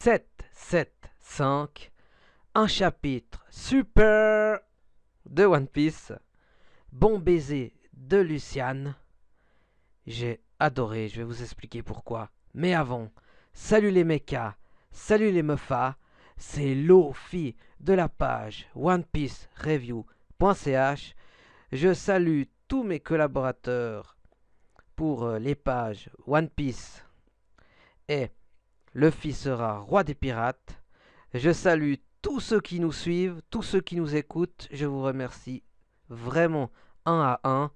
775, un chapitre super de One Piece, bon baiser de Luciane. J'ai adoré, je vais vous expliquer pourquoi. Mais avant, salut les mechas, salut les meufas, c'est Lofi de la page OnePieceReview.ch. Je salue tous mes collaborateurs pour les pages One Piece et Luffy sera roi des pirates. Je salue tous ceux qui nous suivent, tous ceux qui nous écoutent. Je vous remercie vraiment un à un.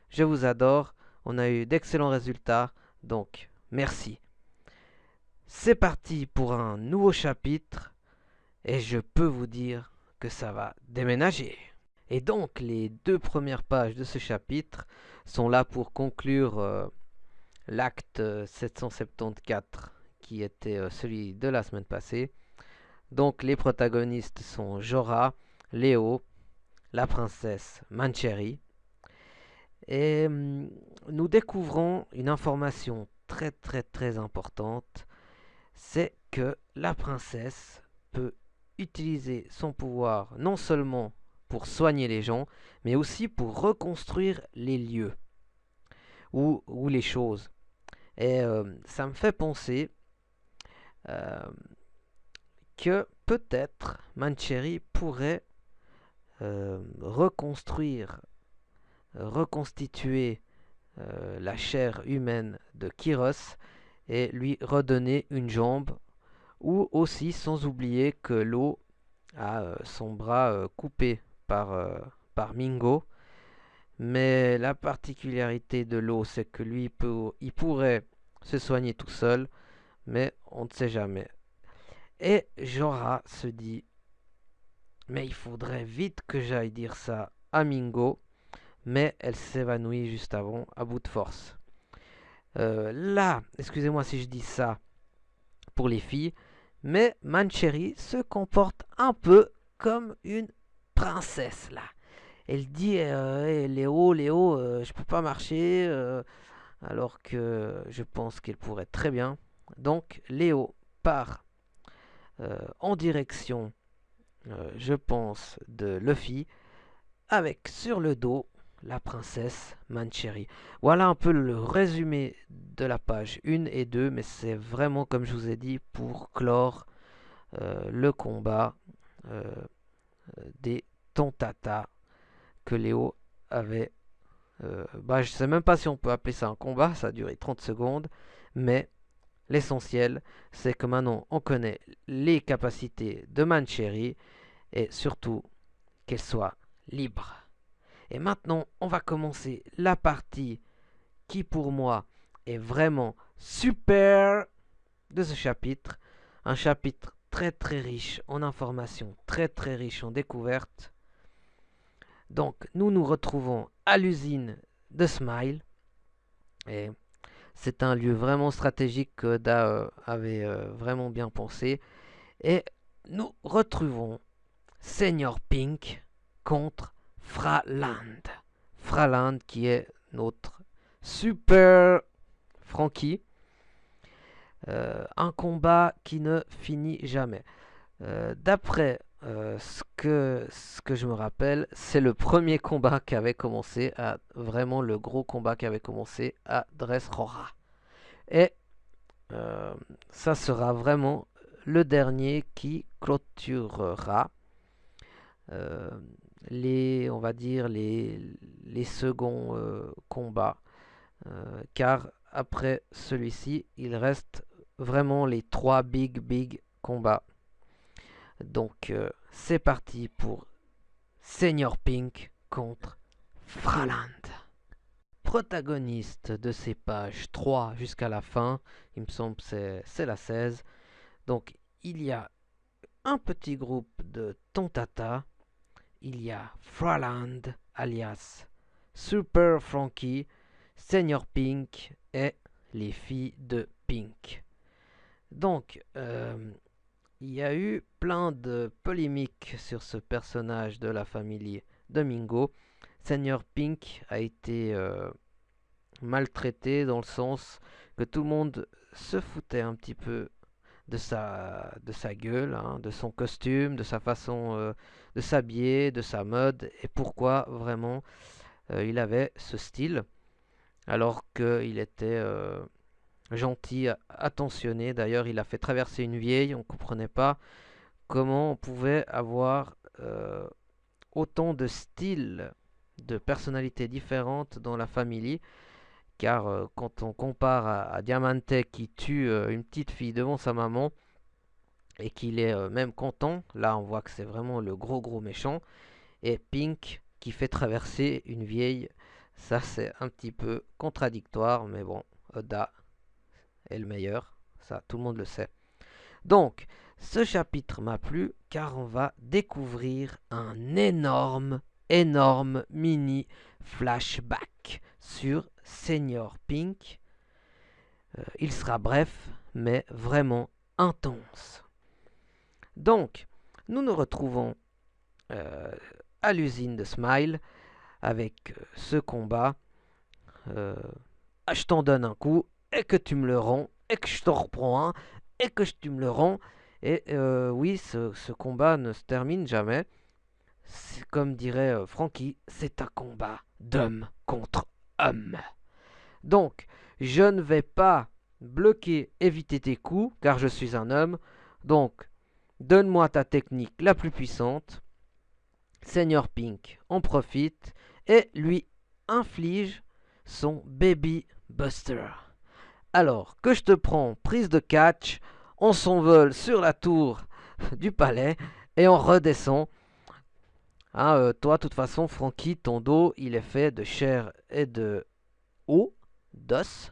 Je vous adore. On a eu d'excellents résultats. Donc, merci. C'est parti pour un nouveau chapitre. Et je peux vous dire que ça va déménager. Et donc, les deux premières pages de ce chapitre sont là pour conclure l'acte 774 qui était celui de la semaine passée. Donc les protagonistes sont Jorah, Léo, la princesse Mancheri. Et nous découvrons une information très importante. C'est que la princesse peut utiliser son pouvoir non seulement pour soigner les gens, mais aussi pour reconstruire les lieux ou les choses. Et ça me fait penser que peut-être Mancheri pourrait reconstituer la chair humaine de Kyros et lui redonner une jambe, ou aussi sans oublier que l'eau a son bras coupé par Mingo. Mais la particularité de l'eau, c'est que lui, il pourrait se soigner tout seul, mais on ne sait jamais. Et Jorah se dit, mais il faudrait vite que j'aille dire ça à Mingo, mais elle s'évanouit juste avant, à bout de force. Là, excusez-moi si je dis ça pour les filles, mais Mancheri se comporte un peu comme une princesse là. Elle dit hey, Léo, je peux pas marcher, alors que je pense qu'elle pourrait très bien. Donc Léo part en direction, je pense, de Luffy, avec sur le dos la princesse Mancheri. Voilà un peu le résumé de la page 1 et 2, mais c'est vraiment, comme je vous ai dit, pour clore le combat des Tontata que Léo avait. Je ne sais même pas si on peut appeler ça un combat, ça a duré 30 secondes, mais l'essentiel, c'est que maintenant on connaît les capacités de Mancheri et surtout qu'elle soit libre. Et maintenant, on va commencer la partie qui pour moi est vraiment super de ce chapitre. Un chapitre très riche en informations, très riche en découvertes. Donc nous nous retrouvons à l'usine de Smile. Et c'est un lieu vraiment stratégique que Da avait vraiment bien pensé. Et nous retrouvons Senior Pink contre Fraland. Fraland qui est notre super Frankie. Un combat qui ne finit jamais. D'après ce que je me rappelle, c'est le premier combat qui avait commencé à vraiment le gros combat qui avait commencé à Dressrosa. Et ça sera vraiment le dernier qui clôturera on va dire les seconds combats, car après celui-ci, il reste vraiment les trois big combats. Donc c'est parti pour Senior Pink contre Fraland. Protagoniste de ces pages 3 jusqu'à la fin, il me semble que c'est la 16. Donc il y a un petit groupe de Tontata, il y a Fraland alias Super Frankie, Senior Pink et les filles de Pink. Donc il y a eu plein de polémiques sur ce personnage de la famille de Mingo. Senior Pink a été maltraité dans le sens que tout le monde se foutait un petit peu de sa gueule, hein, de son costume, de sa façon de s'habiller, de sa mode, et pourquoi vraiment il avait ce style, alors qu'il était gentil, attentionné. D'ailleurs, il a fait traverser une vieille, on ne comprenait pas comment on pouvait avoir autant de styles, de personnalités différentes dans la famille, car quand on compare à Diamante qui tue une petite fille devant sa maman, et qu'il est même content, là on voit que c'est vraiment le gros méchant, et Pink qui fait traverser une vieille, ça c'est un petit peu contradictoire, mais bon, Oda est le meilleur, ça tout le monde le sait. Donc, ce chapitre m'a plu car on va découvrir un énorme mini flashback sur Senior Pink. Il sera bref, mais vraiment intense. Donc, nous nous retrouvons euh, à l'usine de Smile avec ce combat. Euh, je t'en donne un coup et que tu me le rends et que je t'en reprends un et que tu me le rends. Et oui, ce combat ne se termine jamais. Comme dirait Frankie, c'est un combat d'homme contre homme. Donc, je ne vais pas bloquer, éviter tes coups, car je suis un homme. Donc, donne-moi ta technique la plus puissante. Senior Pink en profite et lui inflige son Baby Buster. Alors que je te prends prise de catch, on s'envole sur la tour du palais et on redescend. Hein, toi, de toute façon, Frankie, ton dos, il est fait de chair et de os, d'os.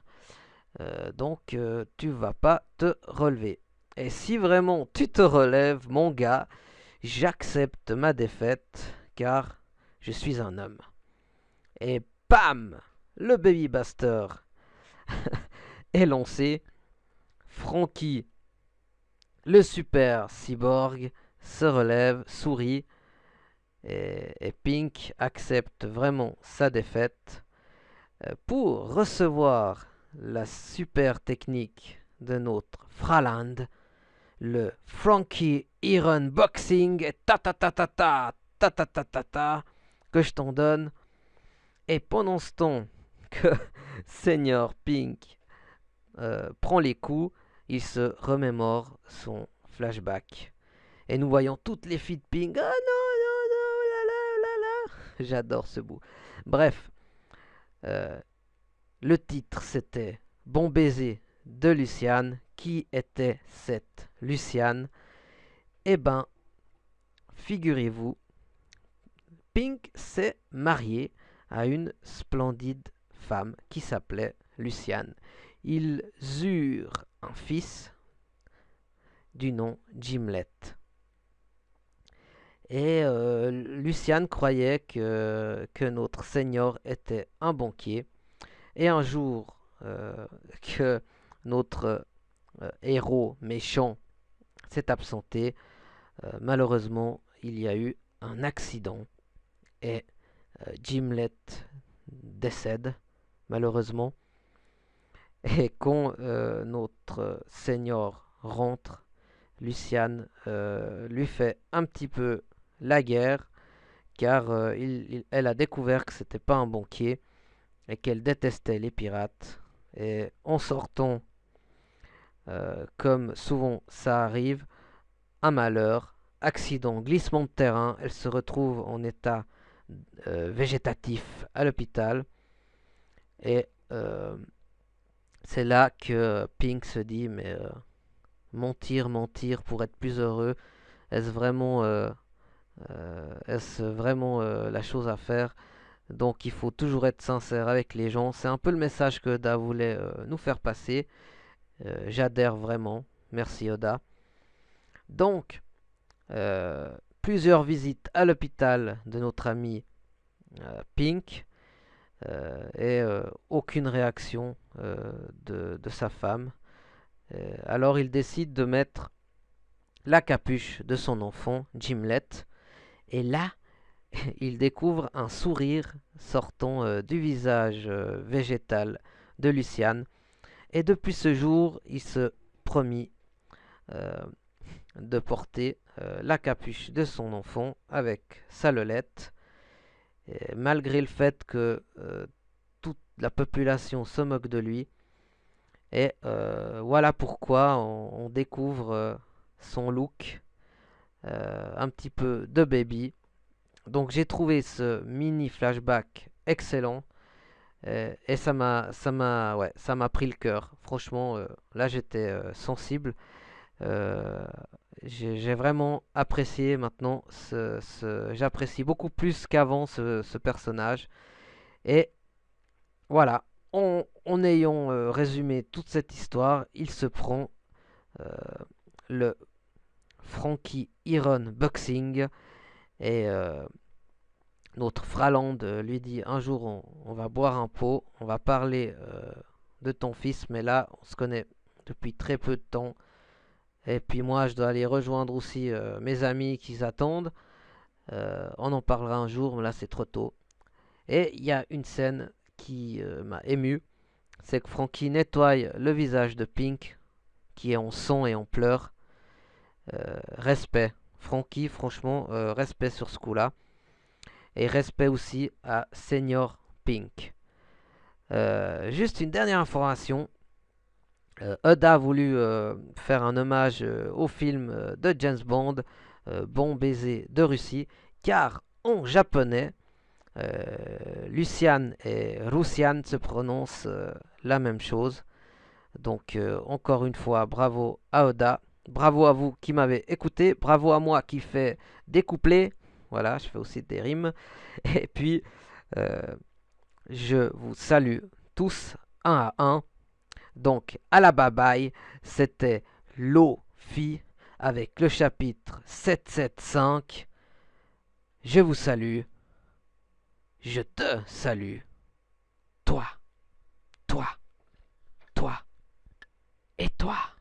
Donc, tu vas pas te relever. Et si vraiment tu te relèves, mon gars, j'accepte ma défaite, car je suis un homme. Et bam! Le Baby Buster est lancé. Frankie, le super cyborg, se relève, sourit. Et Pink accepte vraiment sa défaite pour recevoir la super technique de notre Fraland, le Frankie Iron Boxing ta ta ta ta ta ta ta ta ta ta que je t'en donne. Et pendant ce temps que Senior Pink prend les coups, il se remémore son flashback. Et nous voyons toutes les filles de Pink. Ah non, non, non, oh là là, oh là là. J'adore ce bout. Bref, euh, le titre c'était Bon baiser de Luciane. Qui était cette Luciane? Eh ben, figurez-vous, Pink s'est marié à une splendide femme qui s'appelait Luciane. Ils eurent un fils du nom Gimlet. Et Luciane croyait que notre Seigneur était un banquier. Et un jour que notre héros méchant s'est absenté, malheureusement, il y a eu un accident et Gimlet décède, malheureusement. Et quand notre Seigneur rentre, Luciane lui fait un petit peu la guerre, car elle a découvert que c'était pas un banquier et qu'elle détestait les pirates. Et en sortant, comme souvent ça arrive, un malheur, accident, glissement de terrain, elle se retrouve en état végétatif à l'hôpital. Et c'est là que Pink se dit, mais mentir pour être plus heureux, est-ce vraiment, la chose à faire? Donc il faut toujours être sincère avec les gens. C'est un peu le message que Oda voulait nous faire passer. J'adhère vraiment. Merci Oda. Donc, plusieurs visites à l'hôpital de notre ami Pink et aucune réaction de sa femme. Alors il décide de mettre la capuche de son enfant, Gimlet. Et là, il découvre un sourire sortant du visage végétal de Luciane. Et depuis ce jour, il se promit euh, de porter la capuche de son enfant avec sa lelette. Et malgré le fait que toute la population se moque de lui. Et voilà pourquoi on découvre son look un petit peu de baby. Donc j'ai trouvé ce mini flashback excellent. Et ça m'a pris le cœur. Franchement, là j'étais sensible. Euh, j'ai vraiment apprécié maintenant. J'apprécie beaucoup plus qu'avant ce personnage. Et voilà, en ayant résumé toute cette histoire, il se prend euh, le Frankie Iron Boxing et notre Fraland lui dit un jour on va boire un pot, on va parler de ton fils, mais là on se connaît depuis très peu de temps. Et puis moi je dois aller rejoindre aussi mes amis qui attendent. On en parlera un jour, mais là c'est trop tôt. Et il y a une scène qui m'a ému, c'est que Frankie nettoie le visage de Pink, qui est en sang et en pleurs. Respect. Frankie, franchement, respect sur ce coup-là. Et respect aussi à Senior Pink. Juste une dernière information. Oda a voulu faire un hommage au film de James Bond, Bon baiser de Russie, car en japonais, Lucian et Russian se prononcent la même chose. Donc encore une fois, bravo à Oda. Bravo à vous qui m'avez écouté. Bravo à moi qui fais des couplets. Voilà, je fais aussi des rimes. Et puis, euh, je vous salue tous un à un. Donc, à la bye bye. C'était Lofi avec le chapitre 775. Je vous salue. Je te salue. Toi, toi, toi et toi.